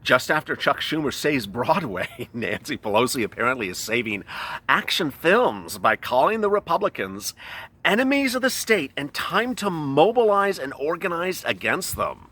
Just after Chuck Schumer saves Broadway, Nancy Pelosi apparently is saving action films by calling the Republicans enemies of the state and time to mobilize and organize against them.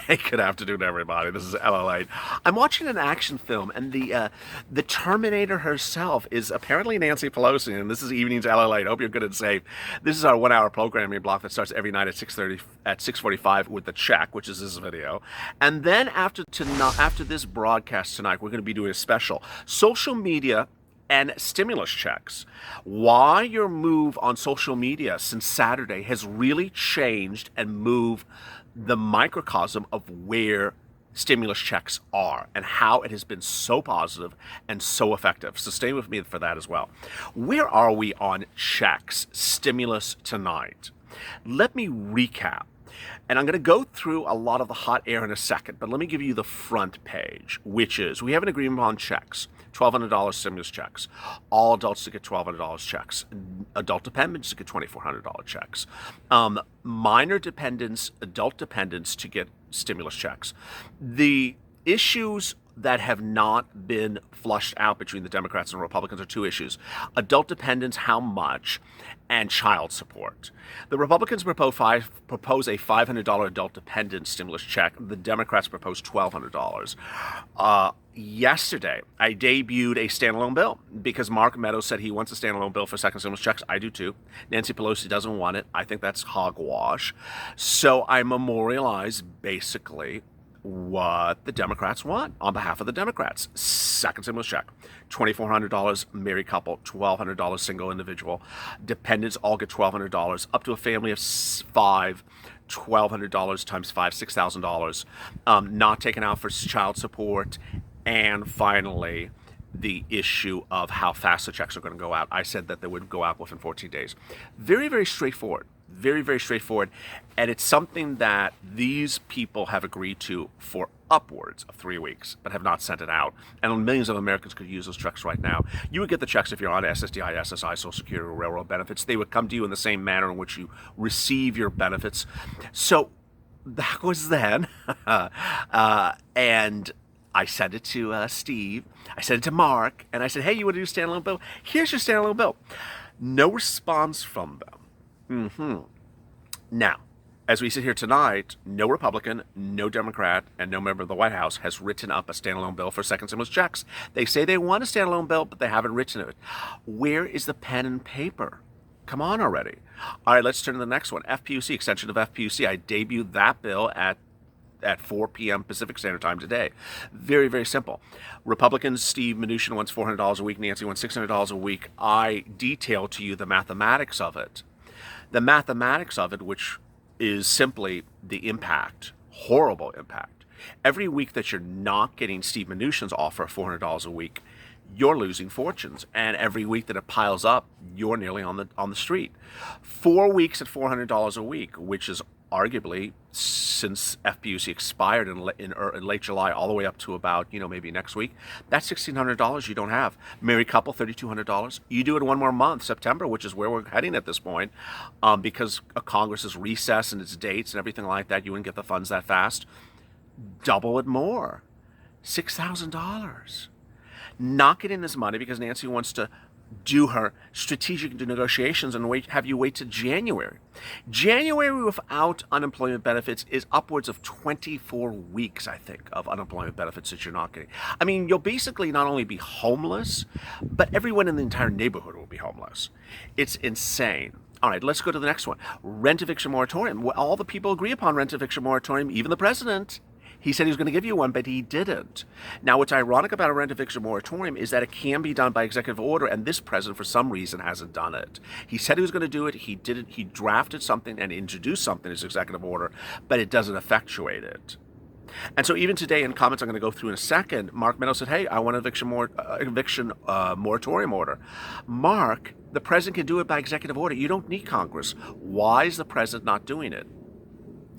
Hey, good afternoon, everybody. This is LALATE. I'm watching an action film, and the Terminator herself is apparently Nancy Pelosi, and this is Evenings LALATE. Hope you're good and safe. This is our 1-hour programming block that starts every night at 6:45 with the check, which is this video. And then after this broadcast tonight, we're going to be doing a special social media and stimulus checks. Why your move on social media since Saturday has really changed and moved the microcosm of where stimulus checks are and how it has been so positive and so effective. So stay with me for that as well. Where are we on checks, stimulus tonight? Let me recap. And I'm going to go through a lot of the hot air in a second, but let me give you the front page, which is we have an agreement on checks, $1,200 stimulus checks. All adults to get $1,200 checks. Adult dependents to get $2,400 checks. Minor dependents, adult dependents to get stimulus checks. The issues that have not been flushed out between the Democrats and Republicans are two issues. Adult dependents, how much, and child support. The Republicans propose a $500 adult dependent stimulus check. The Democrats propose $1,200. Yesterday, I debuted a standalone bill because Mark Meadows said he wants a standalone bill for second stimulus checks. I do too. Nancy Pelosi doesn't want it. I think that's hogwash. So I memorialized basically what the Democrats want on behalf of the Democrats. Second stimulus check, $2,400 married couple, $1,200 single individual. Dependents all get $1,200, up to a family of 5, $1,200 times 5, $6,000. Not taken out for child support. And finally, the issue of how fast the checks are going to go out. I said that they would go out within 14 days. Very, very straightforward. Very, very straightforward. And it's something that these people have agreed to for upwards of 3 weeks, but have not sent it out. And millions of Americans could use those checks right now. You would get the checks if you're on SSDI, SSI, Social Security, or Railroad benefits. They would come to you in the same manner in which you receive your benefits. So that was then. And I sent it to Steve, I sent it to Mark, and I said, hey, you want to do a standalone bill? Here's your standalone bill. No response from them. Now, as we sit here tonight, no Republican, no Democrat, and no member of the White House has written up a standalone bill for second stimulus checks. They say they want a standalone bill, but they haven't written it. Where is the pen and paper? Come on already. All right, let's turn to the next one. FPUC, extension of FPUC. I debuted that bill at 4 p.m. Pacific Standard Time today. Very, very simple. Republicans, Steve Mnuchin wants $400 a week. Nancy wants $600 a week. I detail to you the mathematics of it. The mathematics of it, which is simply the impact, horrible impact. Every week that you're not getting Steve Mnuchin's offer of $400 a week, you're losing fortunes. And every week that it piles up, you're nearly on the street. 4 weeks at $400 a week, which is arguably, since FPUC expired in late July all the way up to about, maybe next week, that's $1,600 you don't have. Married couple, $3,200. You do it one more month, September, which is where we're heading at this point, because Congress is recess and its dates and everything like that, you wouldn't get the funds that fast. Double it more, $6,000. Not getting this money because Nancy wants to do her strategic negotiations and have you wait to January. January without unemployment benefits is upwards of 24 weeks, I think, of unemployment benefits that you're not getting. I mean, you'll basically not only be homeless, but everyone in the entire neighborhood will be homeless. It's insane. All right, let's go to the next one. Rent eviction moratorium. Well, all the people agree upon rent eviction moratorium, even the president. He said he was going to give you one, but he didn't. Now, what's ironic about a rent eviction moratorium is that it can be done by executive order, and this president, for some reason, hasn't done it. He said he was going to do it. He didn't. He drafted something and introduced something as executive order, but it doesn't effectuate it. And so even today in comments I'm going to go through in a second, Mark Meadows said, hey, I want an eviction moratorium order. Mark, the president can do it by executive order. You don't need Congress. Why is the president not doing it?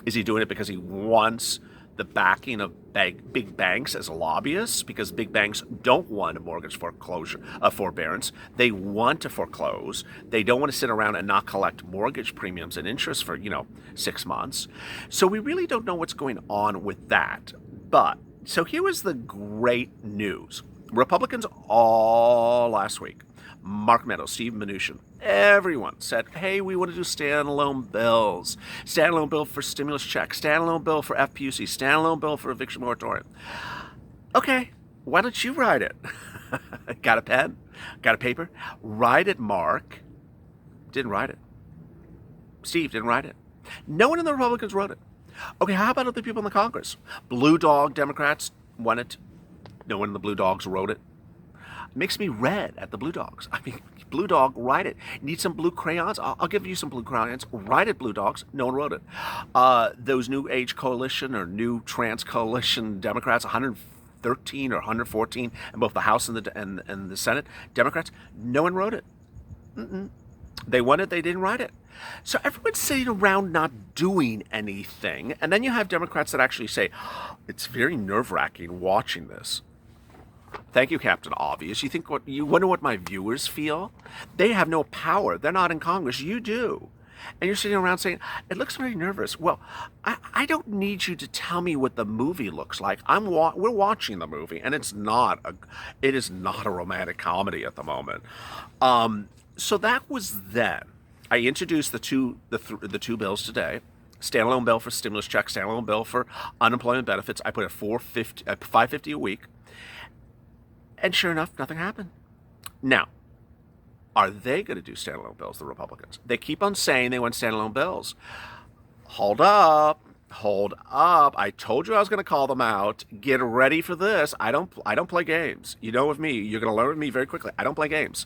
Is he doing it because he wants the backing of big banks as lobbyists? Because big banks don't want a mortgage foreclosure, forbearance. They want to foreclose. They don't want to sit around and not collect mortgage premiums and interest for, 6 months. So we really don't know what's going on with that. But, so here was the great news. Republicans all last week, Mark Meadows, Steve Mnuchin, everyone said, hey, we want to do standalone bills. Standalone bill for stimulus checks, standalone bill for FPUC, standalone bill for eviction moratorium. Okay, why don't you write it? Got a pen? Got a paper? Write it, Mark. Didn't write it. Steve didn't write it. No one in the Republicans wrote it. Okay, how about other people in the Congress? Blue Dog Democrats want it. No one in the Blue Dogs wrote it. Makes me red at the Blue Dogs. I mean, Blue Dog, write it. Need some blue crayons? I'll give you some blue crayons. Write it, Blue Dogs. No one wrote it. Those New Age Coalition or New Trans Coalition Democrats, 113 or 114 in both the House and the Senate, Democrats, no one wrote it. They wanted, they didn't write it. So everyone's sitting around not doing anything. And then you have Democrats that actually say, it's very nerve-wracking watching this. Thank you, Captain Obvious. You wonder what my viewers feel? They have no power. They're not in Congress. You do. And you're sitting around saying, it looks very nervous. Well, I don't need you to tell me what the movie looks like. We're watching the movie, and it is not a romantic comedy at the moment. So that was then. I introduced the two bills today. Standalone bill for stimulus checks, standalone bill for unemployment benefits. I put at $550 a week. And sure enough, nothing happened. Now, are they going to do standalone bills, the Republicans? They keep on saying they want standalone bills. Hold up. I told you I was going to call them out. Get ready for this. I don't play games. You know with me, you're going to learn with me very quickly. I don't play games.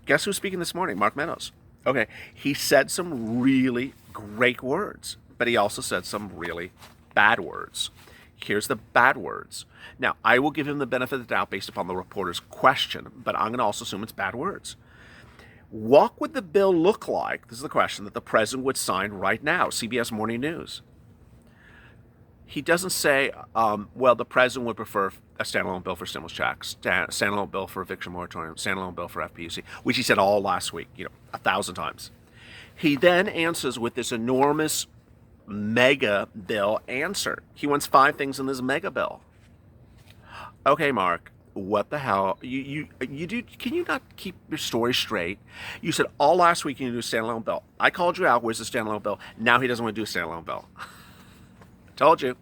Guess who's speaking this morning? Mark Meadows. Okay, he said some really great words, but he also said some really bad words. Here's the bad words. Now, I will give him the benefit of the doubt based upon the reporter's question, but I'm going to also assume it's bad words. What would the bill look like, this is the question, that the president would sign right now? CBS Morning News. He doesn't say, well, the president would prefer a standalone bill for stimulus checks, standalone bill for eviction moratorium, standalone bill for FPUC, which he said all last week, 1,000 times. He then answers with this enormous mega bill answer. He wants 5 things in this mega bill. Okay, Mark, what the hell? You do? Can you not keep your story straight? You said all last week you do a standalone bill. I called you out. Where's the standalone bill? Now he doesn't want to do a standalone bill. Told you.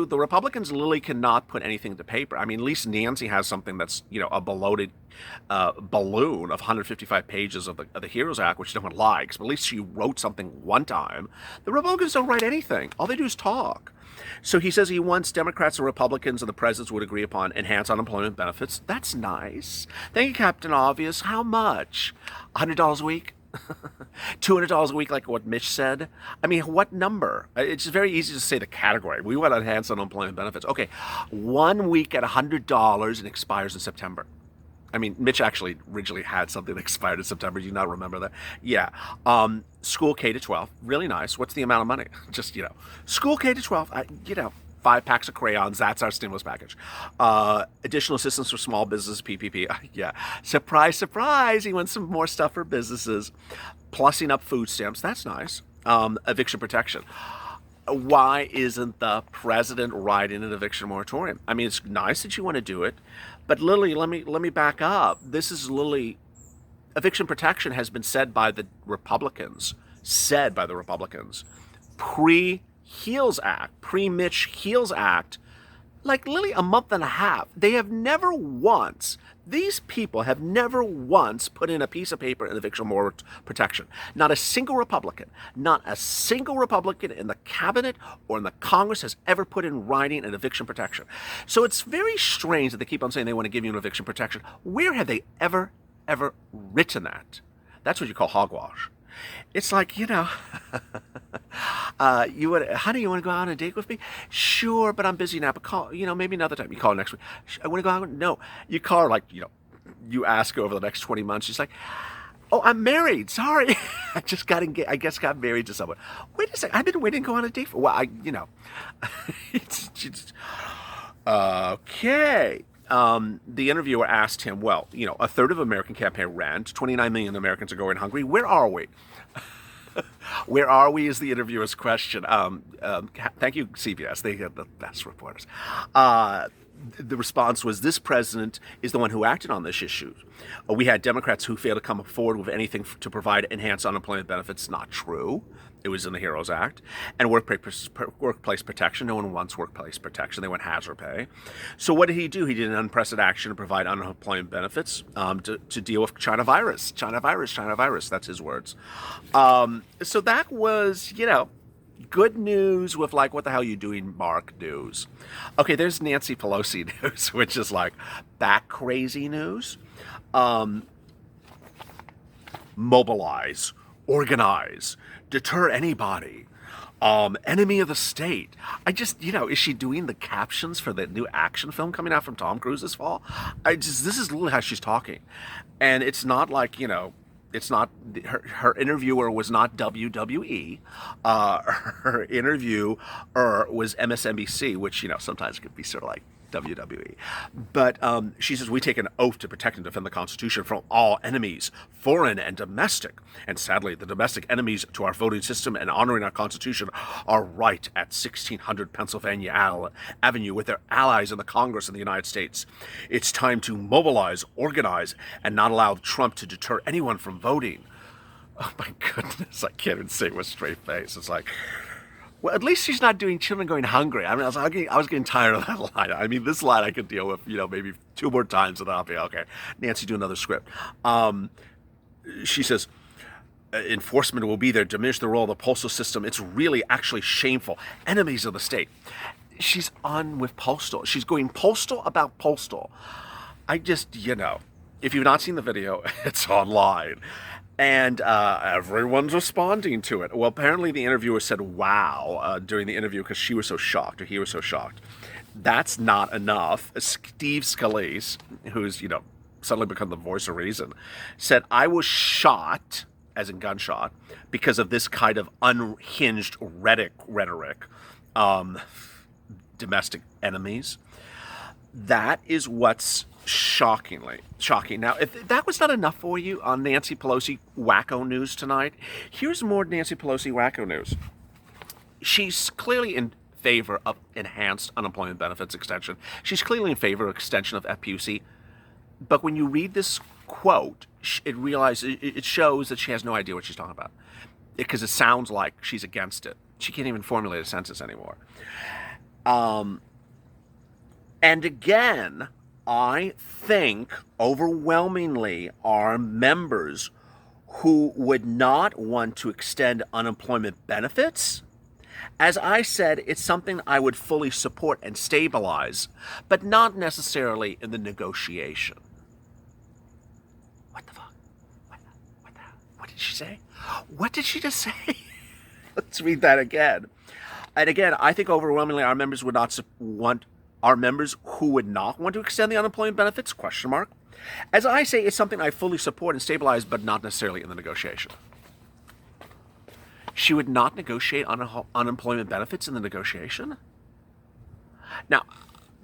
The Republicans literally cannot put anything to paper. I mean, at least Nancy has something that's, a bloated balloon of 155 pages of the HEROES Act, which no one likes, but at least she wrote something one time. The Republicans don't write anything. All they do is talk. So he says he wants Democrats and Republicans and the presidents would agree upon enhanced unemployment benefits. That's nice. Thank you, Captain Obvious. How much? $100 a week? $200 a week, like what Mitch said? I mean, what number? It's very easy to say the category. We want to enhance unemployment benefits. Okay, 1 week at $100 and expires in September. I mean, Mitch actually originally had something that expired in September. Do you not remember that? Yeah. School K to 12, really nice. What's the amount of money? Just, school K to 12, 5 packs of crayons. That's our stimulus package. Additional assistance for small business, PPP. Yeah. Surprise, surprise. He wants some more stuff for businesses. Plussing up food stamps. That's nice. Eviction protection. Why isn't the president writing an eviction moratorium? I mean, it's nice that you want to do it, but Lily, let me back up. This is Lily. Eviction protection has been said by the Republicans. Pre-HEALS Act, pre-Mitch HEALS Act, like literally a month and a half. These people have never once put in a piece of paper in eviction protection. Not a single Republican in the cabinet or in the Congress has ever put in writing an eviction protection. So it's very strange that they keep on saying they want to give you an eviction protection. Where have they ever written that? That's what you call hogwash. It's like, honey, you want to go out on a date with me? Sure, but I'm busy now. But call, maybe another time. You call next week. I want to go out. No, you call her like, you ask her over the next 20 months. She's like, oh, I'm married. Sorry, I just got engaged. I guess got married to someone. Wait a second. I've been waiting to go on a date for. Well, it's okay. The interviewer asked him, well, a third of American campaign rent, 29 million Americans are going hungry. Where are we? Where are we is the interviewer's question. Thank you, CBS. They have the best reporters. The response was, this president is the one who acted on this issue. We had Democrats who failed to come forward with anything to provide enhanced unemployment benefits. Not true. It was in the HEROES Act. And workplace protection. No one wants workplace protection. They want hazard pay. So what did he do? He did an unprecedented action to provide unemployment benefits to deal with China virus. China virus. That's his words. So that was, good news with like, what the hell are you doing, Mark news. Okay, there's Nancy Pelosi news, which is like back crazy news. Mobilize, organize, deter anybody. Enemy of the state. I just, is she doing the captions for the new action film coming out from Tom Cruise this fall? This is literally how she's talking. And it's not like, it's not, her interviewer was not WWE. Her interviewer was MSNBC, which, sometimes could be sort of like WWE. But she says, we take an oath to protect and defend the Constitution from all enemies, foreign and domestic. And sadly, the domestic enemies to our voting system and honoring our Constitution are right at 1600 Pennsylvania Avenue with their allies in the Congress in the United States. It's time to mobilize, organize, and not allow Trump to deter anyone from voting. Oh my goodness, I can't even say it with a straight face. It's like, well, at least she's not doing children going hungry. I mean, I was getting tired of that line. I mean, this line I could deal with, maybe 2 more times and I'll be okay. Nancy, do another script. She says, enforcement will be there, diminish the role of the postal system. It's really actually shameful. Enemies of the state. She's on with postal. She's going postal about postal. I just, if you've not seen the video, it's online. And everyone's responding to it. Well, apparently the interviewer said, wow, during the interview because she was so shocked, or he was so shocked. That's not enough. Steve Scalise, who's, suddenly become the voice of reason, said, I was shot, as in gunshot, because of this kind of unhinged rhetoric. Domestic enemies. That is what's shocking. Now, if that was not enough for you on Nancy Pelosi WACKO news tonight, here's more Nancy Pelosi WACKO news. She's clearly in favor of enhanced unemployment benefits extension. She's clearly in favor of extension of FPUC. But when you read this quote, it shows that she has no idea what she's talking about. Because it sounds like she's against it. She can't even formulate a sentence anymore. And again, I think overwhelmingly are members who would not want to extend unemployment benefits. As I said, it's something I would fully support and stabilize, but not necessarily in the negotiation. What the fuck? What did she say? What did she just say? Let's read that again. And again, I think overwhelmingly our members would not want our members who would not want to extend the unemployment benefits, ? As I say, it's something I fully support and stabilize, but not necessarily in the negotiation. She would not negotiate on unemployment benefits in the negotiation? Now,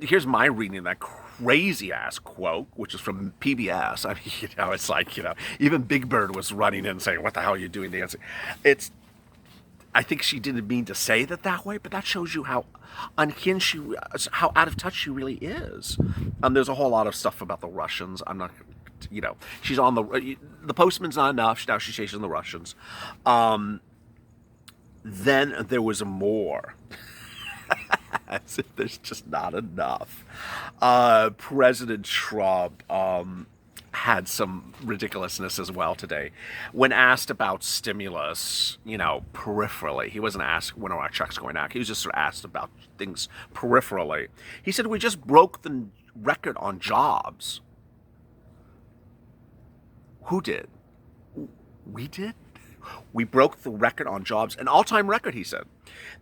here's my reading of that crazy-ass quote, which is from PBS. I mean, it's like, even Big Bird was running in saying, what the hell are you doing, Nancy? I think she didn't mean to say that way, but that shows you how unhinged how out of touch she really is. There's a whole lot of stuff about the Russians. I'm not, she's on the postman's not enough. Now she's chasing the Russians. Then there was more. As if there's just not enough. President Trump had some ridiculousness as well today. When asked about stimulus, peripherally, he wasn't asked when are our checks going out. He was just sort of asked about things peripherally. He said, we just broke the record on jobs. Who did? We did? We broke the record on jobs, an all-time record, he said.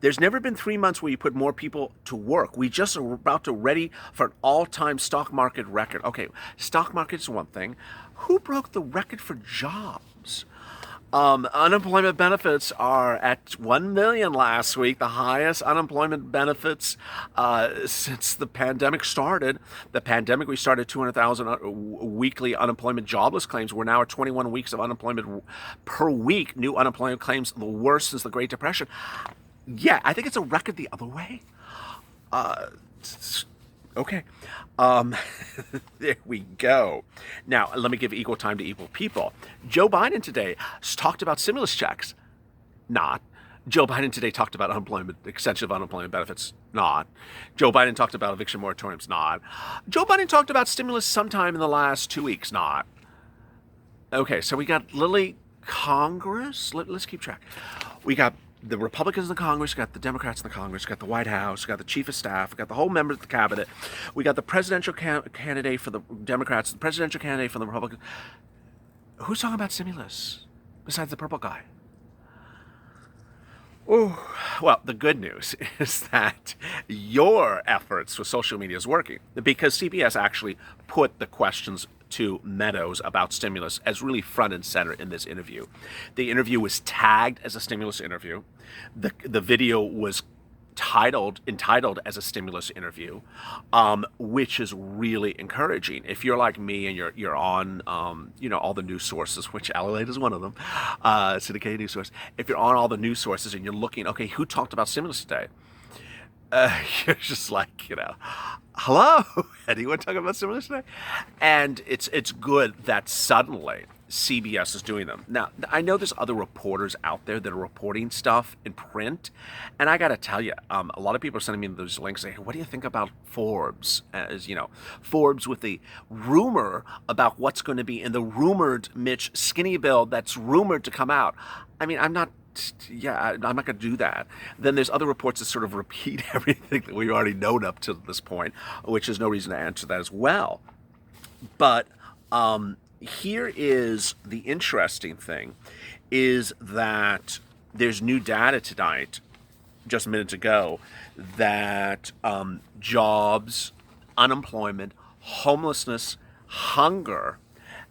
There's never been 3 months where you put more people to work. We just are about to ready for an all-time stock market record. Okay, stock market's one thing. Who broke the record for jobs? Unemployment benefits are at 1 million last week, the highest unemployment benefits since the pandemic started. The pandemic, we started 200,000 weekly unemployment jobless claims. We're now at 21 weeks of unemployment per week, new unemployment claims, the worst since the Great Depression. Yeah, I think it's a record the other way. Okay. There we go. Now, let me give equal time to equal people. Joe Biden today talked about stimulus checks. Not. Joe Biden today talked about unemployment, extension of unemployment benefits. Not. Joe Biden talked about eviction moratoriums. Not. Joe Biden talked about stimulus sometime in the last 2 weeks. Not. Okay, so we got Lily Congress. Let's keep track. We got the Republicans in the Congress, got the Democrats in the Congress, got the White House, got the Chief of Staff, got the whole members of the cabinet. We got the presidential candidate for the Democrats, the presidential candidate for the Republicans. Who's talking about stimulus besides the purple guy? Oh, well, the good news is that your efforts with social media is working, because CBS actually put the questions to Meadows about stimulus as really front and center in this interview. The interview was tagged as a stimulus interview. The video was entitled as a stimulus interview, which is really encouraging. If you're like me and you're on all the news sources, which LALATE is one of them, syndicated news source. If you're on all the news sources and you're looking, okay, who talked about stimulus today? You're just like, hello, anyone talking about stimulus today? And it's good that suddenly CBS is doing them. Now, I know there's other reporters out there that are reporting stuff in print, and I got to tell you, a lot of people are sending me those links saying, hey, what do you think about Forbes? Forbes with the rumor about what's going to be in the rumored Mitch skinny bill that's rumored to come out. I mean, I'm not going to do that. Then there's other reports that sort of repeat everything that we've already known up to this point, which is no reason to answer that as well. But here is the interesting thing, is that there's new data tonight, just minutes ago, that jobs, unemployment, homelessness, hunger,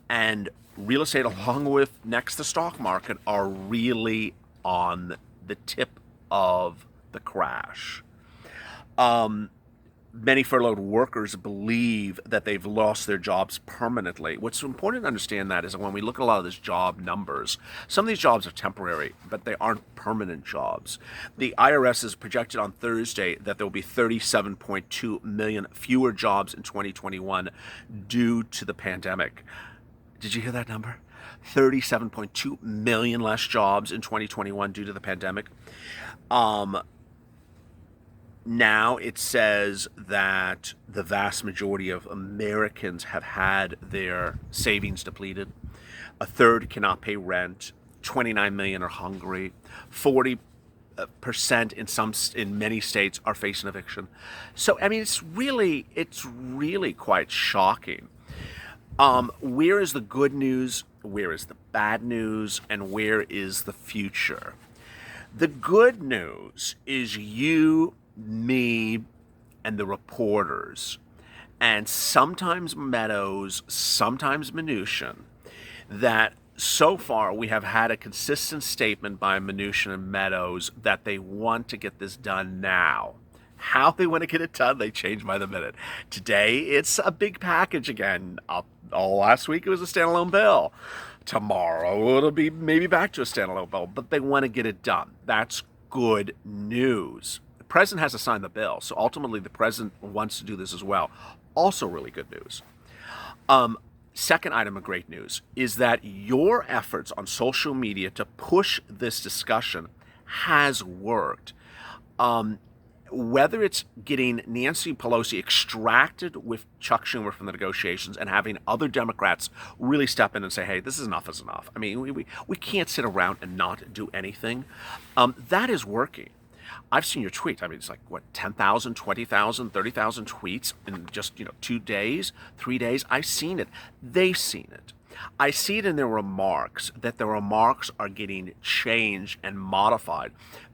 and real estate, along with next the stock market, are really on the tip of the crash. Many furloughed workers believe that they've lost their jobs permanently. What's important to understand that is that when we look at a lot of these job numbers, some of these jobs are temporary, but they aren't permanent jobs. The IRS has projected on Thursday that there will be 37.2 million fewer jobs in 2021 due to the pandemic. Did you hear that number? 37.2 million less jobs in 2021 due to the pandemic. Now it says that the vast majority of Americans have had their savings depleted. A third cannot pay rent. 29 million are hungry. 40% in many states are facing eviction. So I mean, it's really quite shocking. Where is the good news? Where is the bad news? And where is the future? The good news is you, me, and the reporters, and sometimes Meadows, sometimes Mnuchin, that so far we have had a consistent statement by Mnuchin and Meadows that they want to get this done now. How they want to get it done, they change by the minute. Today, it's a big package again. All last week, it was a standalone bill. Tomorrow, it'll be maybe back to a standalone bill, but they want to get it done. That's good news. The president has to sign the bill, so ultimately the president wants to do this as well. Also really good news. Second item of great news is that your efforts on social media to push this discussion has worked. Whether it's getting Nancy Pelosi extracted with Chuck Schumer from the negotiations and having other Democrats really step in and say, hey, this is enough. I mean, we can't sit around and not do anything. That is working. I've seen your tweets. I mean, it's like, 10,000, 20,000, 30,000 tweets in just, 2 days, 3 days. I've seen it. They've seen it. I see it in their remarks that the remarks are getting changed and modified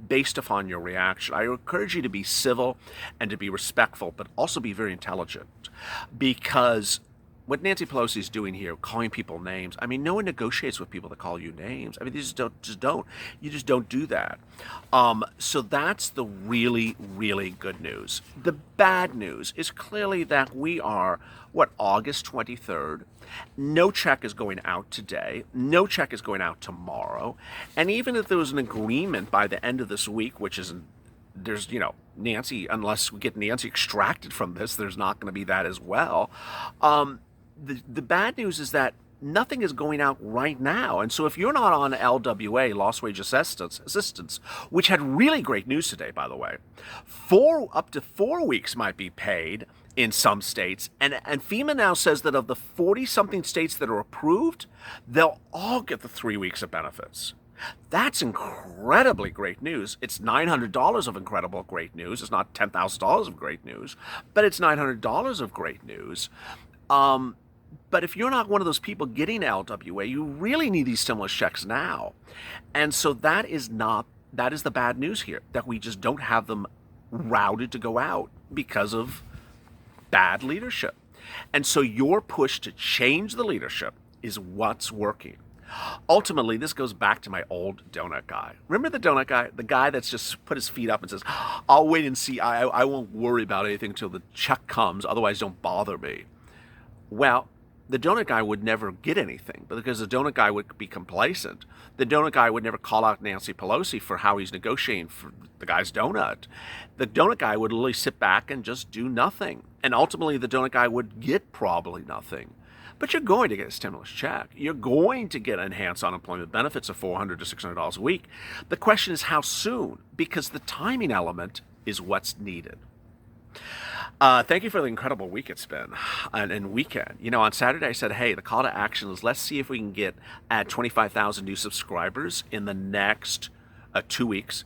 based upon your reaction. I encourage you to be civil and to be respectful, but also be very intelligent, because what Nancy Pelosi is doing here, calling people names. I mean, no one negotiates with people that call you names. I mean, you just don't. You just don't do that. So that's the really, really good news. The bad news is clearly that we are, August 23rd. No check is going out today. No check is going out tomorrow. And even if there was an agreement by the end of this week, which isn't, there's, Nancy, unless we get Nancy extracted from this, there's not going to be that as well. The bad news is that nothing is going out right now. And so if you're not on LWA, Lost Wage Assistance, which had really great news today, by the way, up to 4 weeks might be paid in some states. And FEMA now says that of the 40-something states that are approved, they'll all get the 3 weeks of benefits. That's incredibly great news. It's $900 of incredible great news. It's not $10,000 of great news, but it's $900 of great news. But if you're not one of those people getting LWA, you really need these stimulus checks now. And so that is the bad news here, that we just don't have them routed to go out because of bad leadership. And so your push to change the leadership is what's working. Ultimately, this goes back to my old donut guy. Remember the donut guy? The guy that's just put his feet up and says, I'll wait and see. I won't worry about anything until the check comes. Otherwise, don't bother me. Well, the donut guy would never get anything, because the donut guy would be complacent. The donut guy would never call out Nancy Pelosi for how he's negotiating for the guy's donut. The donut guy would literally sit back and just do nothing. And ultimately, the donut guy would get probably nothing. But you're going to get a stimulus check. You're going to get enhanced unemployment benefits of $400 to $600 a week. The question is how soon, because the timing element is what's needed. Thank you for the incredible week it's been and weekend. On Saturday I said, hey, the call to action is let's see if we can add 25,000 new subscribers in the next 2 weeks.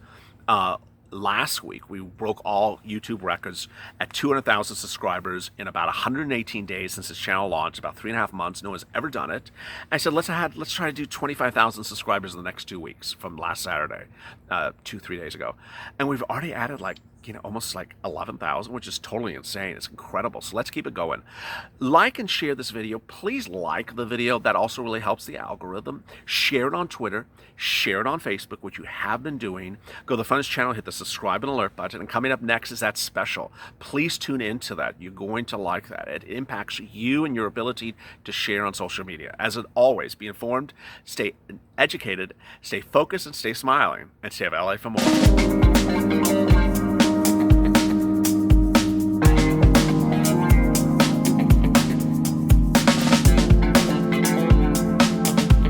Last week, we broke all YouTube records at 200,000 subscribers in about 118 days since this channel launched, about 3.5 months. No one's ever done it. I said, let's try to do 25,000 subscribers in the next 2 weeks from last Saturday, 3 days ago. And we've already added almost 11,000, which is totally insane. It's incredible. So let's keep it going. Like and share this video. Please like the video. That also really helps the algorithm. Share it on Twitter. Share it on Facebook, which you have been doing. Go to the Funds channel, hit the subscribe and alert button. And coming up next is that special. Please tune into that. You're going to like that. It impacts you and your ability to share on social media. As always, be informed, stay educated, stay focused, and stay smiling. And stay of LA for more.